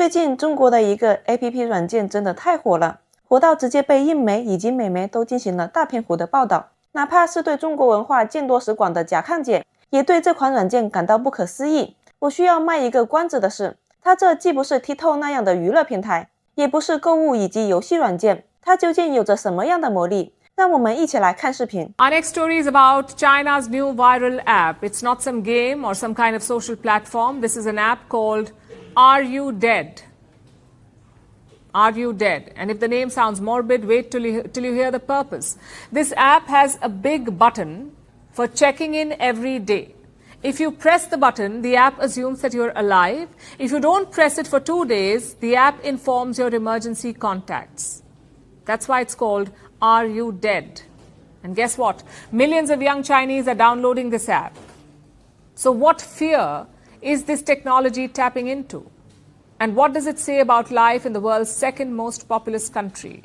最近中国的一个 APP 软件真的太火了，火到直接被印媒以及美媒都进行了大篇幅的报道。哪怕是对中国文化见多识广的甲亢姐，也对这款软件感到不可思议。我需要卖一个关子的是，它这既不是 TikTok 那样的娱乐平台，也不是购物以及游戏软件，它究竟有着什么样的魔力？让我们一起来看视频。 Our next story is about China's new viral app. It's not some game or some kind of social platform. This is an app called Are You Dead? Are You Dead? And if the name sounds morbid, wait till you hear the purpose. This app has a big button for checking in every day. If you press the button, the app assumes that you're alive. If you don't press it for 2 days, the app informs your emergency contacts. That's why it's called Are You Dead? And guess what? Millions of young Chinese are downloading this app. So what fear is this technology tapping into? And what does it say about life in the world's second most populous country?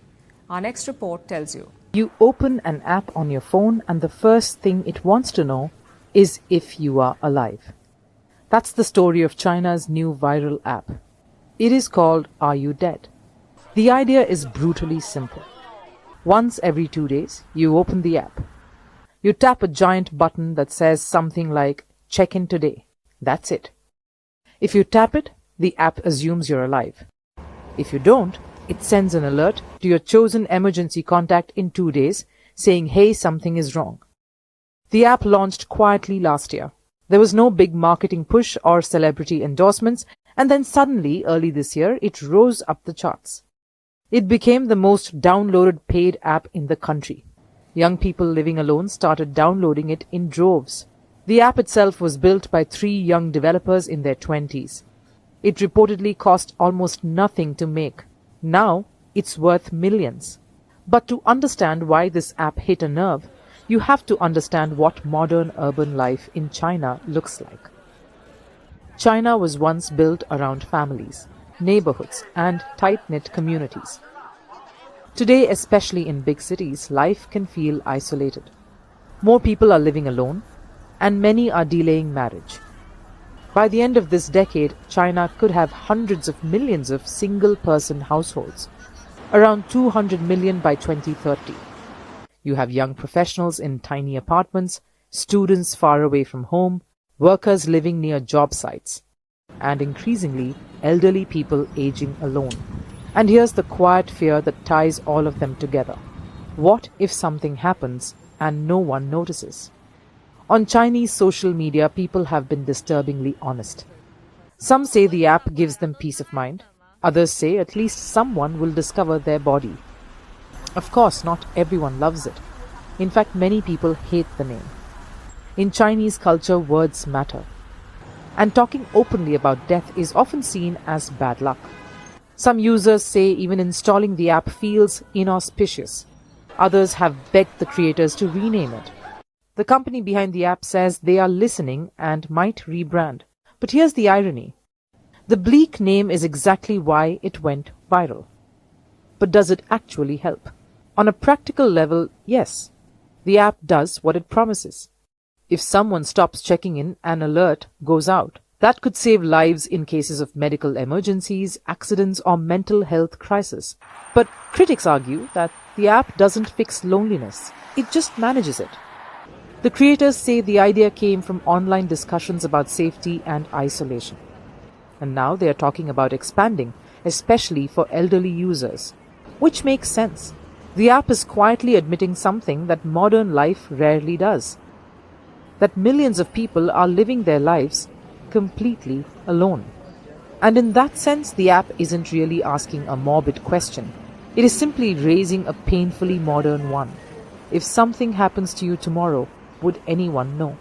Our next report tells you. You open an app on your phone and the first thing it wants to know is if you are alive. That's the story of China's new viral app. It is called Are You Dead? The idea is brutally simple. Once every 2 days, you open the app. You tap a giant button that says something like, check in today. That's it. If you tap it, the app assumes you're alive. If you don't, it sends an alert to your chosen emergency contact in 2 days saying, hey, something is wrong. The app launched quietly last year. There was no big marketing push or celebrity endorsements, and then suddenly, early this year, it rose up the charts. It became the most downloaded paid app in the country. Young people living alone started downloading it in droves. The app itself was built by 3 young developers in their 20s. It reportedly cost almost nothing to make. Now, it's worth millions. But to understand why this app hit a nerve, you have to understand what modern urban life in China looks like. China was once built around families, neighborhoods, and tight-knit communities. Today, especially in big cities, life can feel isolated. More people are living alone, and many are delaying marriage. By the end of this decade, China could have hundreds of millions of single-person households, around 200 million by 2030. You have young professionals in tiny apartments, students far away from home, workers living near job sites, and increasingly, elderly people aging alone. And here's the quiet fear that ties all of them together. What if something happens and no one notices? On Chinese social media, people have been disturbingly honest. Some say the app gives them peace of mind. Others say at least someone will discover their body. Of course, not everyone loves it. In fact, many people hate the name. In Chinese culture, words matter. And talking openly about death is often seen as bad luck. Some users say even installing the app feels inauspicious. Others have begged the creators to rename it. The company behind the app says they are listening and might rebrand. But here's the irony. The bleak name is exactly why it went viral. But does it actually help? On a practical level, yes. The app does what it promises. If someone stops checking in, an alert goes out. That could save lives in cases of medical emergencies, accidents, or mental health crisis. But critics argue that the app doesn't fix loneliness. It just manages it. The creators say the idea came from online discussions about safety and isolation. And now they are talking about expanding, especially for elderly users. Which makes sense. The app is quietly admitting something that modern life rarely does. That millions of people are living their lives completely alone. And in that sense, the app isn't really asking a morbid question. It is simply raising a painfully modern one. If something happens to you tomorrow, would anyone know?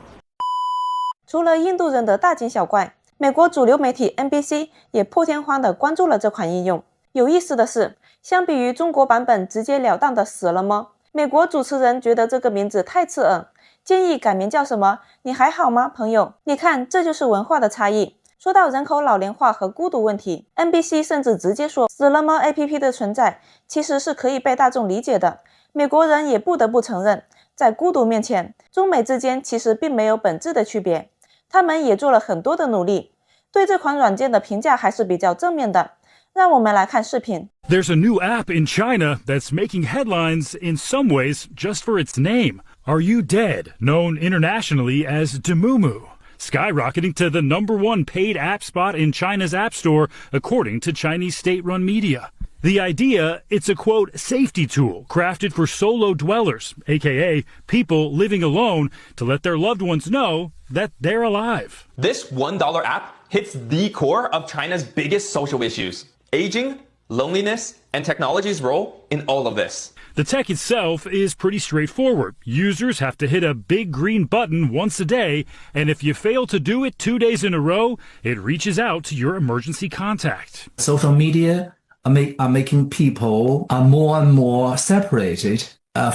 除了印度人的大惊小怪，美国主流媒体 NBC 也破天荒地关注了这款应用。有意思的是，相比于中国版本直截了当的死了吗？美国主持人觉得这个名字太刺耳，建议改名叫什么？你还好吗，朋友？你看，这就是文化的差异。说到人口老龄化和孤独问题， NBC 甚至直接说死了吗 APP 的存在其实是可以被大众理解的。美国人也不得不承认，在孤独面前，中美之间其实并没有本质的区别。他们也做了很多的努力，对这款软件的评价还是比较正面的。让我们来看视频。 There's a new app in China that's making headlines in some ways just for its name. Are You Dead, known internationally as Demumu, skyrocketing to the #1 paid app spot in China's App Store, according to Chinese state-run media. The idea, it's a quote, safety tool crafted for solo dwellers, aka people living alone, to let their loved ones know that they're alive. This $1 app hits the core of China's biggest social issues: aging, loneliness, and technology's role in all of this. The tech itself is pretty straightforward. Users have to hit a big green button once a day, and if you fail to do it 2 days in a row, it reaches out to your emergency contact. Social media are making people more and more separated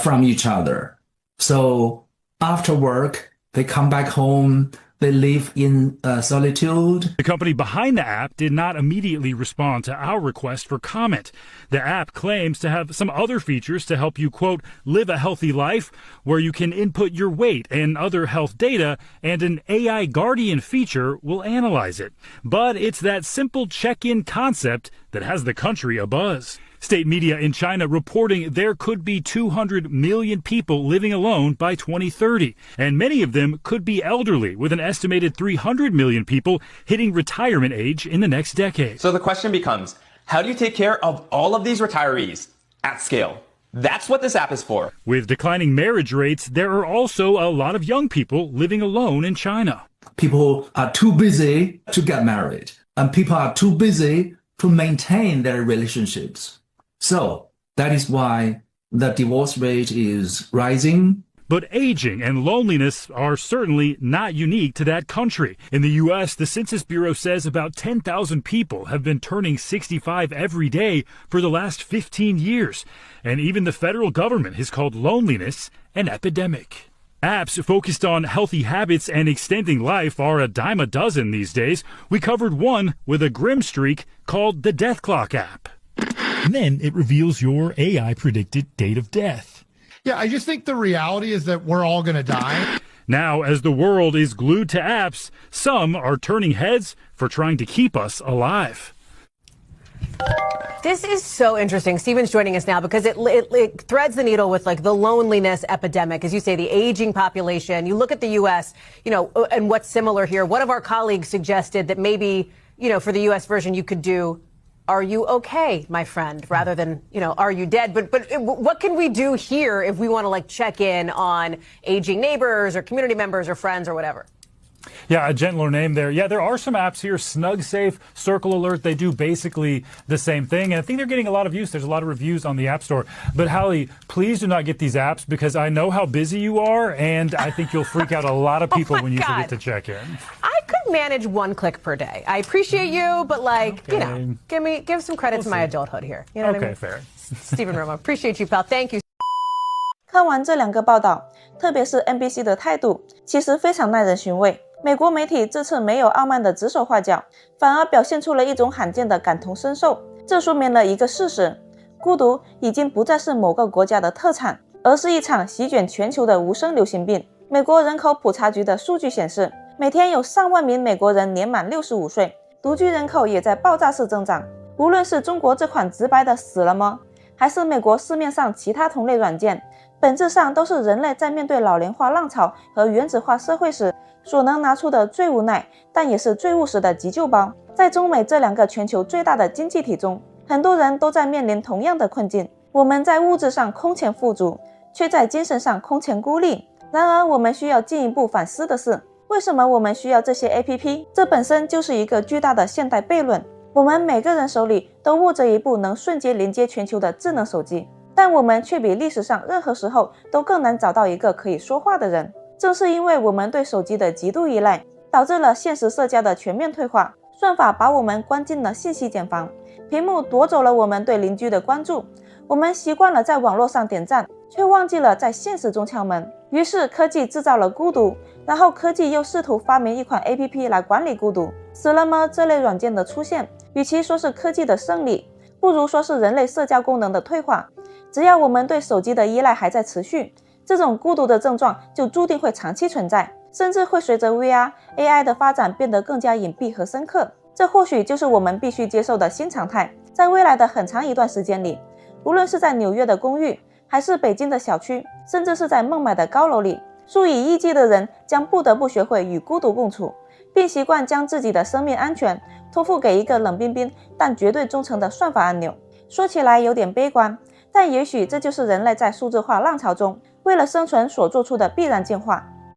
from each other. So after work, they come back home, they live in solitude. The company behind the app did not immediately respond to our request for comment. The app claims to have some other features to help you, quote, live a healthy life, where you can input your weight and other health data, and an AI Guardian feature will analyze it. But it's that simple check-in concept that has the country abuzz. State media in China reporting there could be 200 million people living alone by 2030, and many of them could be elderly, with an estimated 300 million people hitting retirement age in the next decade. So the question becomes, how do you take care of all of these retirees at scale? That's what this app is for. With declining marriage rates, there are also a lot of young people living alone in China. People are too busy to get married, and people are too busy to maintain their relationships. So that is why the divorce rate is rising. But aging and loneliness are certainly not unique to that country. In the U.S., the Census Bureau says about 10,000 people have been turning 65 every day for the last 15 years. And even the federal government has called loneliness an epidemic. Apps focused on healthy habits and extending life are a dime a dozen these days. We covered one with a grim streak called the Death Clock app. And then it reveals your AI-predicted date of death. Yeah, I just think the reality is that we're all going to die. Now, as the world is glued to apps, some are turning heads for trying to keep us alive. This is so interesting. Stephen's joining us now because it threads the needle with like the loneliness epidemic. As you say, the aging population. You look at the U.S., and what's similar here. One of our colleagues suggested that maybe, for the U.S. version, you could do, "Are you okay, my friend?" rather than, "Are you dead?" But what can we do here if we want to check in on aging neighbors or community members or friends or whatever? Yeah, a gentler name there. Yeah, there are some apps here, Snug Safe, Circle Alert. They do basically the same thing. And I think they're getting a lot of use. There's a lot of reviews on the App Store. But Hallie, please do not get these apps because I know how busy you are, and I think you'll freak out a lot of people when you forget to check in. I could manage 1 click per day. I appreciate you, but give some credit to my adulthood here. You know what I mean? Fair. Stephen Romo, appreciate you, pal. Thank you. 看完这2个报道，特别是 NBC 的态度，其实非常耐人寻味。美国媒体这次没有傲慢的指手画脚，反而表现出了一种罕见的感同身受。这说明了一个事实：孤独已经不再是某个国家的特产，而是一场席卷全球的无声流行病。美国人口普查局的数据显示，每天有上万名美国人年满65岁，独居人口也在爆炸式增长。无论是中国这款直白的死了吗，还是美国市面上其他同类软件，本质上都是人类在面对老龄化浪潮和原子化社会时所能拿出的最无奈但也是最务实的急救包。在中美这2个全球最大的经济体中，很多人都在面临同样的困境。我们在物质上空前富足，却在精神上空前孤立。然而我们需要进一步反思的是，为什么我们需要这些 APP？ 这本身就是一个巨大的现代悖论。我们每个人手里都握着一部能瞬间连接全球的智能手机，但我们却比历史上任何时候都更难找到一个可以说话的人。正是因为我们对手机的极度依赖，导致了现实社交的全面退化。算法把我们关进了信息茧房，屏幕夺走了我们对邻居的关注。我们习惯了在网络上点赞，却忘记了在现实中敲门。于是科技制造了孤独，然后科技又试图发明一款 APP 来管理孤独。死了吗？这类软件的出现，与其说是科技的胜利，不如说是人类社交功能的退化。只要我们对手机的依赖还在持续，这种孤独的症状就注定会长期存在，甚至会随着 VR、AI 的发展变得更加隐蔽和深刻。这或许就是我们必须接受的新常态。在未来的很长一段时间里，无论是在纽约的公寓，还是北京的小区，甚至是在孟买的高楼里，数以亿计的人将不得不学会与孤独共处，并习惯将自己的生命安全托付给一个冷冰冰但绝对忠诚的算法按钮。说起来有点悲观，但也许这就是人类在数字化浪潮中为了生存所做出的必然进化。